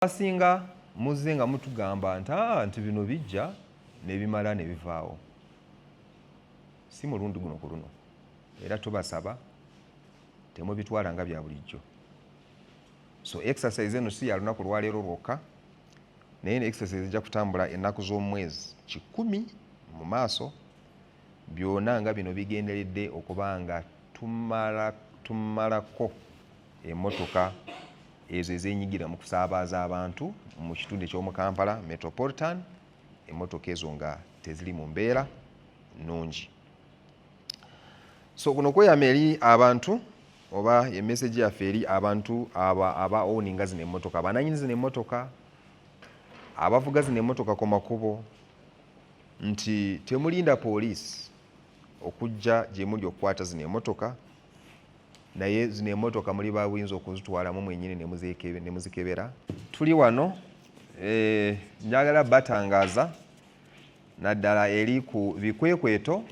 Asinga muzze nga mutugamba nti bino bijja ne bimala ne bivaawo. Si mulundi guno ku luno. Era tubasaba temubitwala nga bya bulijjo. So exercise eno si ya lunaku lwaleero lwokka, naye ne exercise ejja kutambula ennaku z'omwezi 10 mu maaso, byonna nga bino bigenderedde okuba nga tumalako emmotoka ezo ezeenyigira mu kusaabaza abantu mu kitundu eky'omu Kampala Metropolitan, emmotoka ezo nga teziri mu mbeera nnungi. So kuno kweyama eri abantu oba emesegi yaffe eri abantu aba owninga zino emmotoka, abananyini zino emmotoka, abavuga zino emmotoka ku makubo, nti temulinda poliisi okujja gye muli okukwata zino emmotoka, naye zino emmotoka muli babuyinza okuzitwalamu mwennyini ne muzikebera. Tuli wano njagala batangaaza naddala eri ku bikwekweto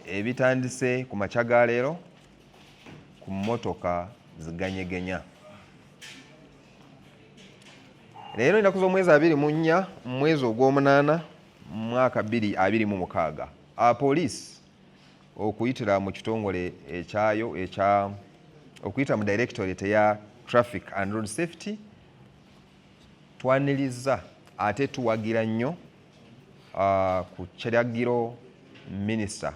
ebitandise ku makya ga leero ku mmotoka ziganyegenya. Leero ennaku z'omwezi 24 mu mwezi ogw'omunaana mu mwaka 2026, abapoliisi okuyitira mu kitongole ekyayo okuyita mu Directorate ya Traffic and Road Safety, twaniriza ate tuwagira nnyo ku kiragiro Minisita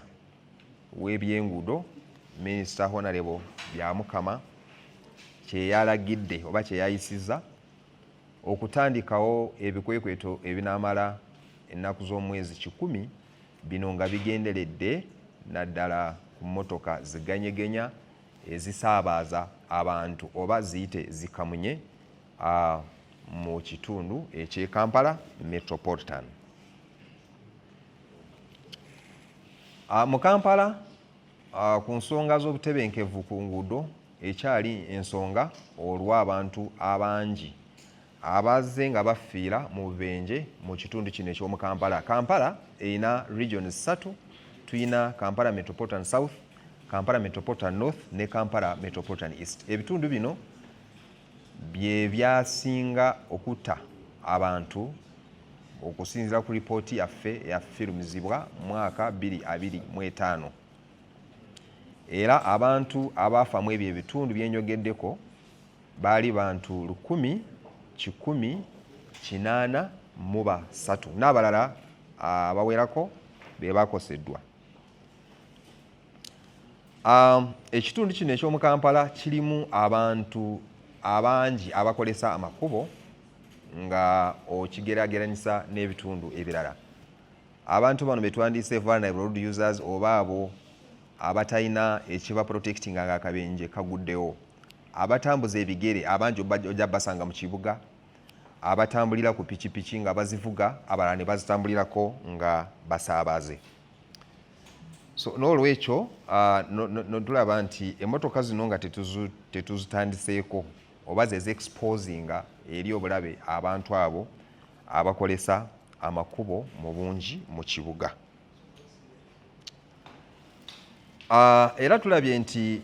w'ebyenguudo, Minisita Honorable Byamukama kye yalagidde oba kye yayisizza okutandikawo ebikwekweto ebinaamala ennaku z'omwezi 10, bino nga bigenderedde naddala ku mmotoka ziganyegenya ezisaabaza abantu oba ziyite zikamunye mu kitundu eky'e Kampala Metropolitan. Mu Kampala ku nsonga z'obutebenkevu ku nguudo ekyali ensonga olw'abantu abangi abazze nga bafiira mu bubenje mu kitundu kino eky'omu Kampala. Kampala erina regions 3, tuyina Kampala Metropolitan South, Kampala Metropolitan North ne Kampala Metropolitan East. Ebitundu bino bye byasinga okutta abantu okusinziira ku lipooti yaffe eyafirumizibwa mwaka 2025. Era abantu abaafa mu ebyo ebitundu byenjogeddeko baali bantu 1,183 n'abalala abawerako be bakoseddwa. Ekitundu kino eky'omu Kampala kirimu abantu abangi abakolesa amakubo nga okigeraageranyisa n'ebitundu ebirala. Abantu bano betwandiise vulnerable road users oba abo abatalina ekiba protecting nga akabenje kaguddewo, abatambuza ebigere abangi ojja basanga mu kibuga, abatambulira ku pikipiki nga bazivuga, abalala ne bazitambulirako nga basaabaze. So n'olwekyo tulaba nti emmotoka zino nga tetuzitandiseeko oba exposinga eri obulabe abantu abo abakolesa amakubo mu bungi mu kibuga. Era tulabye nti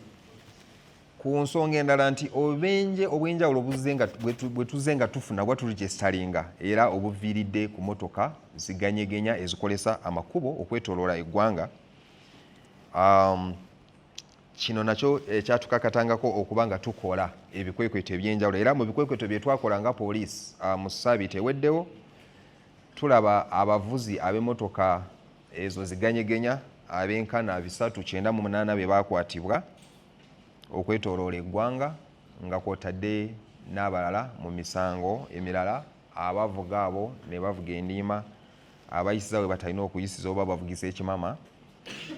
ku nsonga endala nti obubenje obw'enjawulo bwe tuzze nga tufuna bwa tuligestalinga era obuviiridde ku mmotoka ziganyegenya ezikolesa amakubo okwetooloola eggwanga. Kino nakyo ekyatukakatangako okuba nga tukola ebikwekweto eby'enjawulo. Era mu bikwekweto bye twakola nga poliisi mu ssaabiiti eweddewo, tulaba abavuzi ab'emmotoka ezo ziganyegenya ab'enkana 398 be baakwatibwa okwetooloola eggwanga, nga kwotadde n'abalala mu misango emirala. Abavuga abo ne bavuga endiima, abayisiza we batalina okuyisiza oba bavugisa ekimama,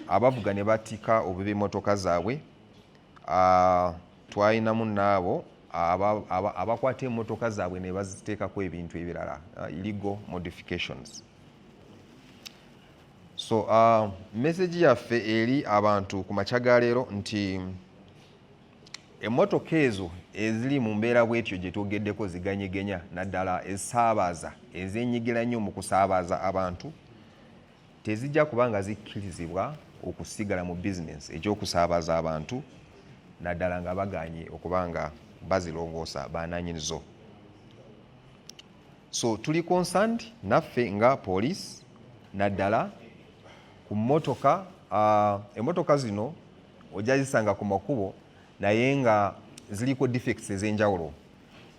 abavuga ne batika obubi emmotoka zaabwe. Twalinamu n'abo abakwata emmotoka zaabwe ne baziteekako ebintu ebirala, illegal modifications. So message yaffe eri abantu ku makya ga leero nti emmotoka ezo eziri mu mbeera bw'etyo gye twogeddeko ziganyegenya naddala ezisaabaza ezeenyigira nnyo mu kusaabaza abantu, tezijja kuba nga zikkirizibwa okusigala mu bizinesi egy'okusaabaza abantu naddala nga baganye okuba nga bazirongoosa bananyinizo. So tuli concerned naffe nga police naddala ku mmotoka emmotoka zino ojja zisanga ku makubo naye nga ziliko defects ez'enjawulo.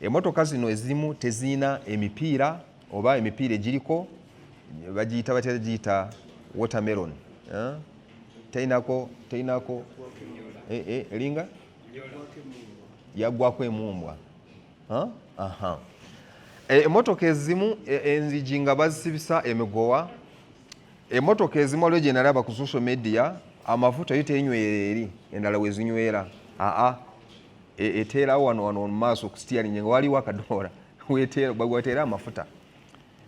Emmotoka zino ezimu teziina emipiira oba emipiira egiriko bagiyita batera giyita watermelon. Teinako linga yaggwako emumbwa. Emmotoka ezimu enzigi nga bazisibisa emigowa. Emmotoka ezimu waliwo gye nalaba ku social media amafuta yo tenywera eri endala we zinywera. Eteerawo wano mu maaso ku steering nga waliwo akadoola weteera amafuta.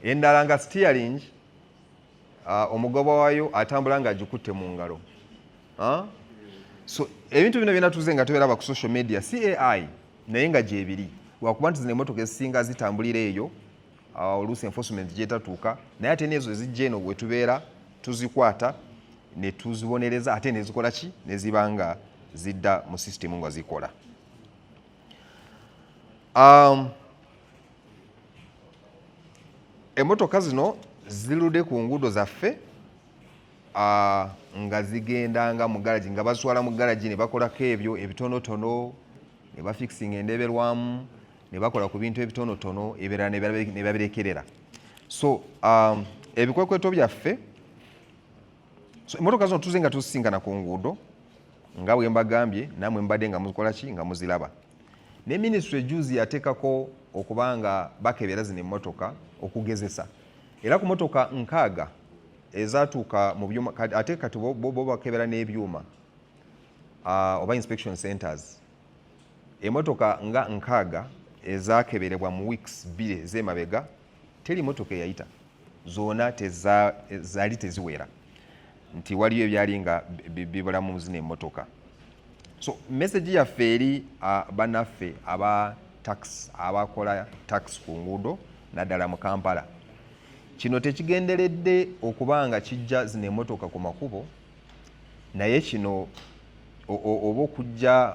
Endala nga steering omugoba waayo atambula nga agikutte mu ngalo. So ebintu bino byonna tuze nga tubiraba ku social media si AI naye nga gyebiri lwakuba nti zino emmotoka ezisinga zitambulira eyo oluusi enforcement gyetatuuka naye ate nezo ezijja eno bwe tubeera tuzikwata ne tuzibonereza ate nezikola ki neziba nga zidda mu system nga zikola. Emmotoka zino zirudde ku nguudo zaffe nga zigendanga mu garagi nga bazitwala mu garagi ne bakolako ebyo ebitonotono ne bafixinga endeberwamu ne bakola ku bintu ebitonotono ebirala ne babirekerera. So ebikwekweto byaffe emmotoka zino tuze nga tuzisingana ku nguudo nga bwe mbagambye namwe mbadde nga mukola ki nga muziraba. Ne ministry juzi yateekako okuba nga bakebera zino emmotoka okugezesa era ku mmotoka 6 ezatuuka mu byuma ate kati bo bakebera n'ebyuma oba inspection centers. Emmotoka nga 6 ezakeberebwa mu weeks 2 ez'emabega teri mmotoka eyayita zoona zaali teziwera nti waliyo ebyali nga bibulamu mu zino emmotoka. So message yaffe eri bannaffe aba tax abakola tax ku nguudo naddala mu Kampala, kino tekigenderedde okuba nga kijja zino emmotoka ku makubo naye kino oba okujja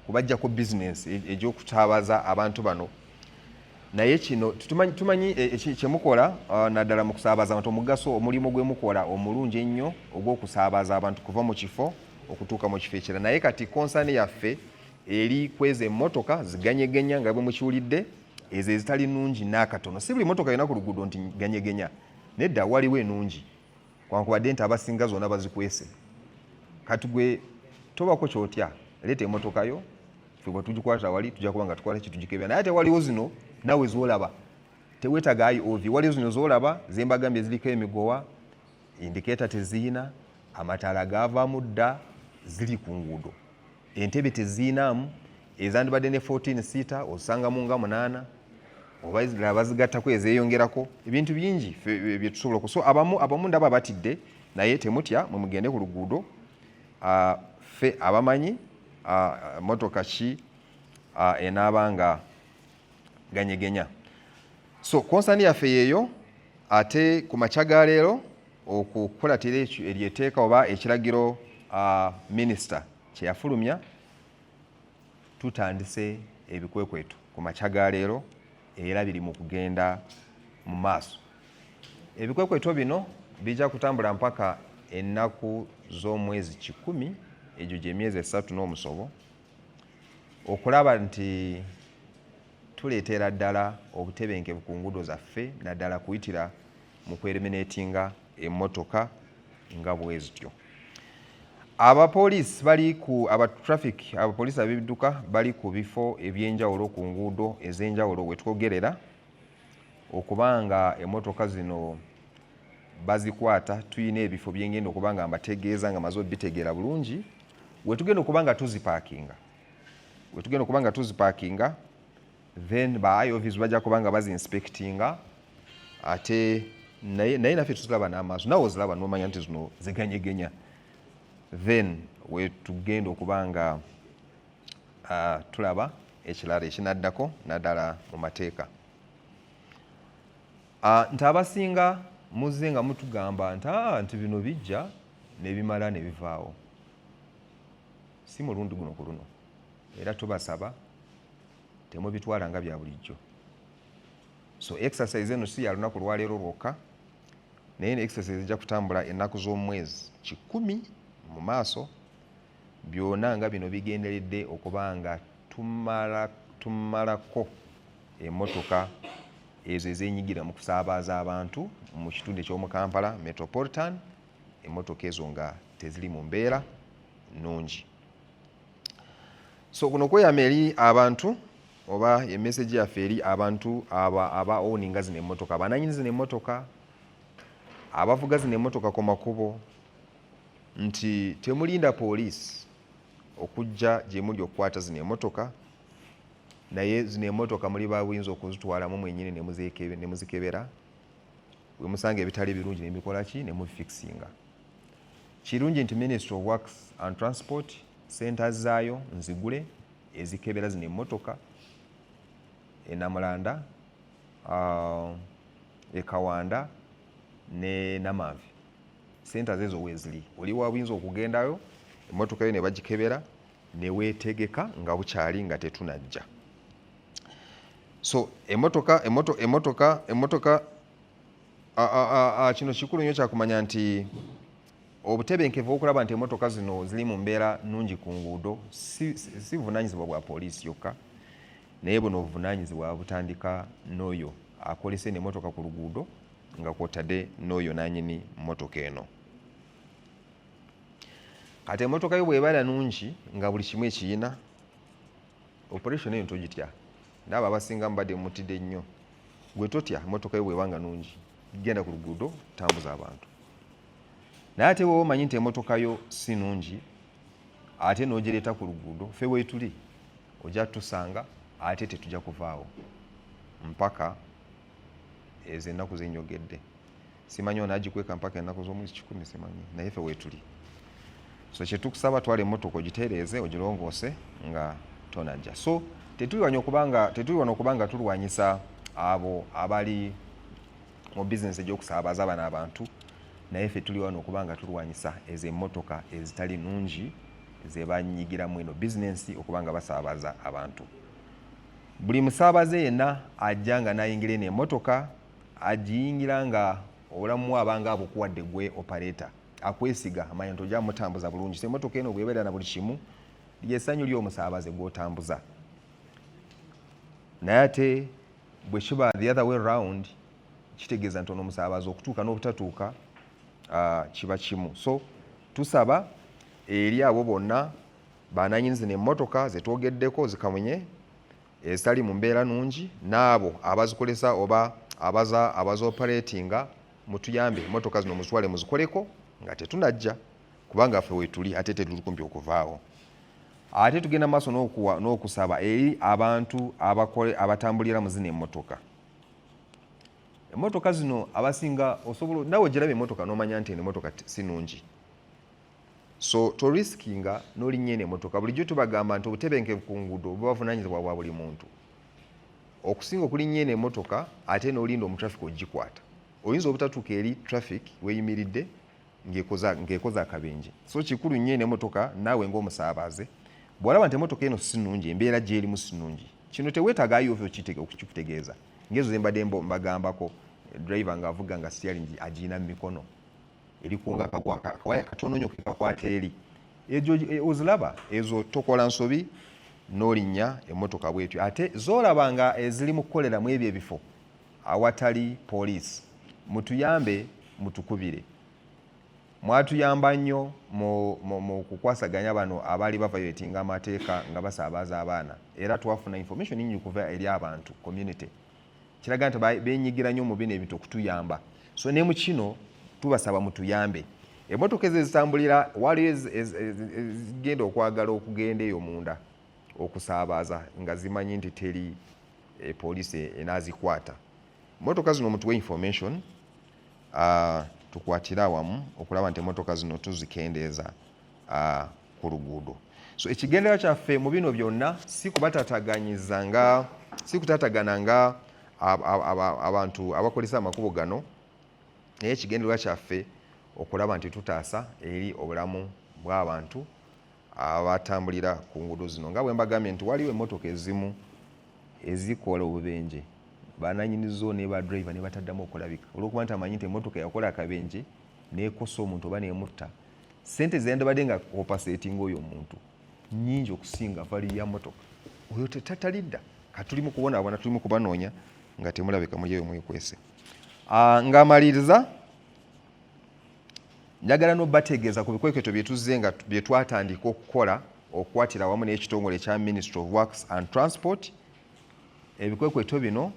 kubajjako bizinensi egy'okutaabaza abantu bano naye kino tumanyi kyemukola naddala mu kusaabaza abantu omugaso omulimu gwe mukola omulungi ennyo ogw'okusaabaza abantu kuva mu kifo okutuuka mu kifo ekirala. Naye kati konsani yaffe eri kweza emmotoka ziganyegenya nga bwe mukiwulidde ezo ezitali nnungi n'akatono. Si buli mmotoka yonna ku luguudo nti ganyegenya, nedda waliwo ennungi kwankubadde nti abasinga zonna bazikwese. Kati gwe tobako kyotya, leeta emmotoka yo ffe bwe tugikwata wali tujja kuba nga tukola ki tugikebera. Naye ate waliwo zino nawe z'olaba teweetaga IOV, waliwo zino z'olaba zembagambye ziriko emigowa indikeeta teziina amataala gaavaamu dda ziri ku nguudo, entebe teziinaamu ezandibadde ne 14 seater osangamu nga 8 oba bazigattako ezeeyongerako ebintu bingi bye tusobola so abamu ndaba batidde naye temutya mwe mugende ku luguudo ffe abamanyi motoka ki enaabanga ganyegenya. So konsani yaffe yeeyo ate ku makya ga leero okukulatira eryeteeka oba ekiragiro minisita kye yafulumya tutandise ebikwekweto ku makya ga leero era biri mu kugenda mu maaso. Ebikwekweto bino bijja kutambula mpaka ennaku z'omwezi 10 egyo gye myezi 3 n'omusobo okulaba nti tuleetera ddala obutebenkevu ku nguudo zaffe naddala kuyitira mu kweremenetinga emmotoka nga bwezityo. Abapoliisi bali ku abapoliisi ab'ebidduka bali ku bifo ebyenjawulo ku nguudo ez'enjawulo we twogerera okuba nga emmotoka zino bazikwata. Tuyina ebifo byengenda okuba nga mbategeeza nga maze obitegeera bulungi wetugenda okuba nga tuzipaakinga then ba IOVs bajja kuba nga bazinspectinga ate naye naffe tuziraba n'amaaso nawe oziraba n'omanya nti zino ziganyegenya then wetugenda okuba nga tulaba ekirala ekinaddako naddala mu mateeka. Nti abasinga muzze nga mutugamba nti bino bijja ne bimala ne bivaawo. Si mulundi guno ku luno era tubasaba temubitwala nga bya bulijjo. So exercise eno si ya lunaku lwaleero lwokka, naye ne exercise ejja kutambula ennaku z'omwezi 10 mu maaso, byonna nga bino bigenderedde okuba nga tumalako emmotoka ezo ezeenyigira mu kusaabaza abantu mu kitundu eky'omu Kampala Metropolitan, emmotoka ezo nga teziri mu mbeera nnungi. So kuno kweyama eri abantu oba emessage yaffe eri abantu aba owninga zino emmotoka, abananyini zino emmotoka, abavuga zino emmotoka ku makubo, nti temulinda poliisi okujja gye muli okukwata zino emmotoka, naye zino emmotoka muli babuyinza okuzitwalamu mwenyini ne muzikebera, bwe musanga ebitali birungi ne mubikola ki, ne mubifixinga. Kirungi nti Ministry of Works and Transport centers zaayo nzigule ezikebera zino emmotoka e Namulanda, e Kawanda ne Namavi. Centers ezo weeziri, oli wabuyinza okugendayo emmotoka yo ne bagikebera ne weetegeka nga bukyali nga tetunajja. So emmotoka kino kikulu nnyo kyakumanya nti obutebenkevu okulaba nti emmotoka zino ziri mu mbeera nnungi ku nguudo si buvunaanyizibwa bwa poliisi yokka, naye buno obuvunaanyizibwa butandika n'oyo akolesa emmotoka ku luguudo nga kwotadde n'oyo nannyini mmotoka eno. Kati emmotoka yo bw'ebeera nnungi nga buli kimu ekiyina, operation eyo togitya. Naabo abasinga mubadde mutidde nnyo. Gwe totya emmotoka yo bw'ebanga nnungi, genda ku luguudo tambuza abantu. Naye ate wowe omanyi nti emmotoka yo si nnungi, ate n'ogireeta ku luguudo, ffe weetuli ojja tusanga ate tetujja kuvaawo mpaka ezo ennaku zenyogedde. Simanyi onaagikweka mpaka ennaku z'omwezi 10, simanyi, naye ffe weetuli. So kye tukusaba twala emmotoka ogitereeze, ogirongoose nga tonajja. So tetuli wano okubanga tulwanyisa abo abali mu bizinesi egy'okusaabaza bano abantu, naye ffe tuli wano okubanga tulwanyisa ezo emmotoka ezitali nnungi ze banyigiramu eno bizinesi okubanga basaabaza abantu. Buli musaabaze yenna ajja nga n'ayingira eno emmotoka, agiyingira nga obulamu abanga abukuwadde gwe operator, akwesiga amanya nti ojja mutambuza bulungi. So emmotoka eno bw'ebeera na buli kimu ly'essanyu ly'omusaabaze gw'otambuza. Naye ate bwe kiba the other way round, kitegeeza nti ono omusaabaze okutuuka n'obutatuuka kiba kimu. So tusaba eri abo bonna bananyini zino emmotoka zetwogeddeko zikamunye ezitali mu mbeera nnungi, n'abo abazikolesa oba abazooperatinga, mutuyambe emmotoka zino muzitwale muzikoleko nga tetunajja, kubanga ffe weetuli ate tetulukumpi okuvaawo. Ate tugenda maaso n'okusaba eri abantu abatambulira mu zino emmotoka. Emmotoka zino abasinga osobola nawe ogiraba emmotoka n'omanya nti emmotoka si nnungi. So toriskinga n'olinnya eno emmotoka. Bulijjo tubagamba nti obutebenkevu ku nguudo buba buvunaanyizibwa bwa buli muntu. Okusinga okulinnya eno emmotoka ate n'olinda omutraffic ogikwata, oyinza obutatuuka eri traffic weeyimiridde ng'ekoza akabenje. So kikulu nnyo eno emmotoka naawe ng'omusaabaze bw'olaba nti emmotoka eno si nnungi, embeera gy'erimu si nnungi, kino teweetaagayo ove okukitegeeza. Ngezo ze mbadde mbagambako, driver ng'avuga nga steering agiyina mu mikono, erikunga kawaya katono nnyo kekakwata eri. Ezo oziraba, ezo tokola nsobi n'olinnya emmotoka bwetyo. Ate z'olaba nga eziri mu kukoleramu ebyo ebifo awatali poliisi, mutuyambe mutukubire. Mwatuyamba nnyo mu kukwasaganya bano abali bavayoletinga amateeka nga basaabaza abaana, era twafuna information nyingi kuva eri abantu community. Kiraga nti beenyigira nnyo mu bino ebintu okutuyamba. So ne mu kino tubasaba mutuyambe. Emmotoka ezo ezitambulira waliyo ezigenda okwagala okugenda eyo munda okusaabaza nga zimanyi nti teri poliisi enaazikwata. Emmotoka zino mutuwe information, tukwatira awamu okulaba nti emmotoka zino tuzikendeeza ku luguudo. So ekigendera kyaffe mu bino byonna si kutaatagana nga abantu abakolesa amakubo gano, naye ekigendererwa kyaffe okulaba nti tutaasa eri obulamu bw'abantu abatambulira ku nguudo zino. Nga bwe mbagambye nti waliwo emmotoka ezimu ezikola obubenje bananyinizo ne ba driver ne bataddamu okulabika olwokuba nti amanyi nti emmotoka yakola akabenje nekosa omuntu oba nemutta sente zendabadde nga opasetinga oyo omuntu nyingi okusinga vali ya mmotoka oyo tatalidda katuli mu kubonaabona tuli mu kubanoonya nga temulabika muliyo mwekwese. Ng'amaliriza njagala n'obategeeza ku bikwekweto bye nga bye twatandika okukola okukwatira wamu n'ekitongole ekya Ministry of Works and Transport. Ebikwekweto bino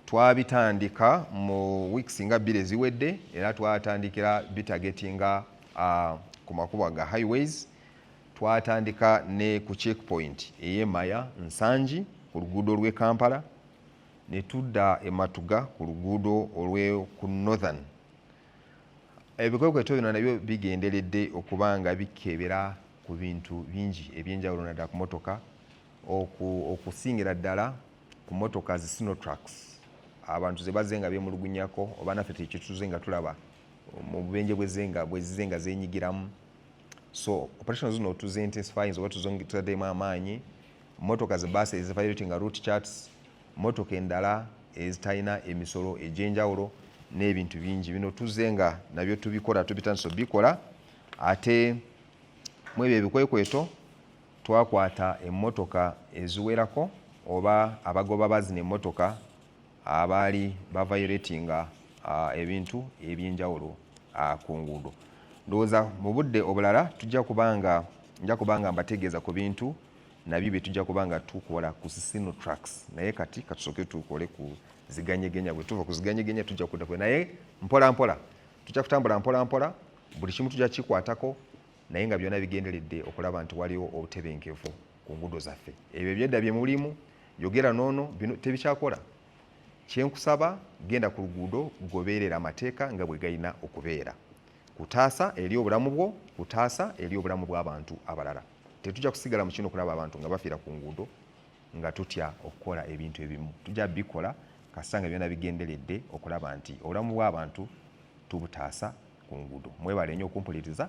twabitandika mu weeks nga 2 eziwedde era twatandikira bitagetinga ku makubo ga highways. Twatandika ne ku checkpoint ey'Emaya Nsangi ku luguudo lw'e Kampala ne tudda e Matuga ku luguudo ku Northern. Ebikwekweto bino nabyo bigenderedde okuba nga bikebera ku bintu bingi ebyenjawulo naddala ku motoka okusingira ddala ku motoka zi Sinotrax abantu ze bazze nga beemulugunyako oba naffe tekituze nga tulaba mu bubenje bwe zize nga zeenyigiramu. So operations zino tuziintensifying oba tuzongeddemu amaanyi. Motoka zi baasi eziviolating route charts, motoka endala ezitalina emisolo egy'enjawulo n'ebintu bingi bino tuzze nga nabyo tubikola tubitandise obikola. Ate mu ebyo ebikwekweto twakwata emmotoka eziwerako oba abagoba bazina emmotoka abaali baviolatinga ebintu ebyenjawulo ku nguudo. Ndowooza mu budde obulala nja kubanga mbategeeza ku bintu nabyo bye tujja kubanga tukola ku Sinotrax naye kati katusooke tukole ku ziganyegenya. Bwe tuva ku ziganyegenya tujja kudda kwe naye mpola mpola tujja kutambula mpola mpola buli kimu tujja kikwatako naye nga byonna bigenderedde okulaba nti waliwo obutebenkevu ku nguudo zaffe. Ebyo byedda bye mulimu yogera noono bino tebikyakola. Kyenkusaba genda ku luguudo gobeerera amateeka nga bwe gayina okubeera. Kutaasa eri obulamu bwo, kutaasa eri obulamu bw'abantu abalala. Tetujja kusigala mu kino okulaba abantu nga bafiira ku nguudo nga tutya okukola ebintu ebimu. Tujja bikola kasanga byonna bigenderedde okulaba nti obulamu bw'abantu tubutaasa ku nguudo. Mwebale nnyo okumpuliriza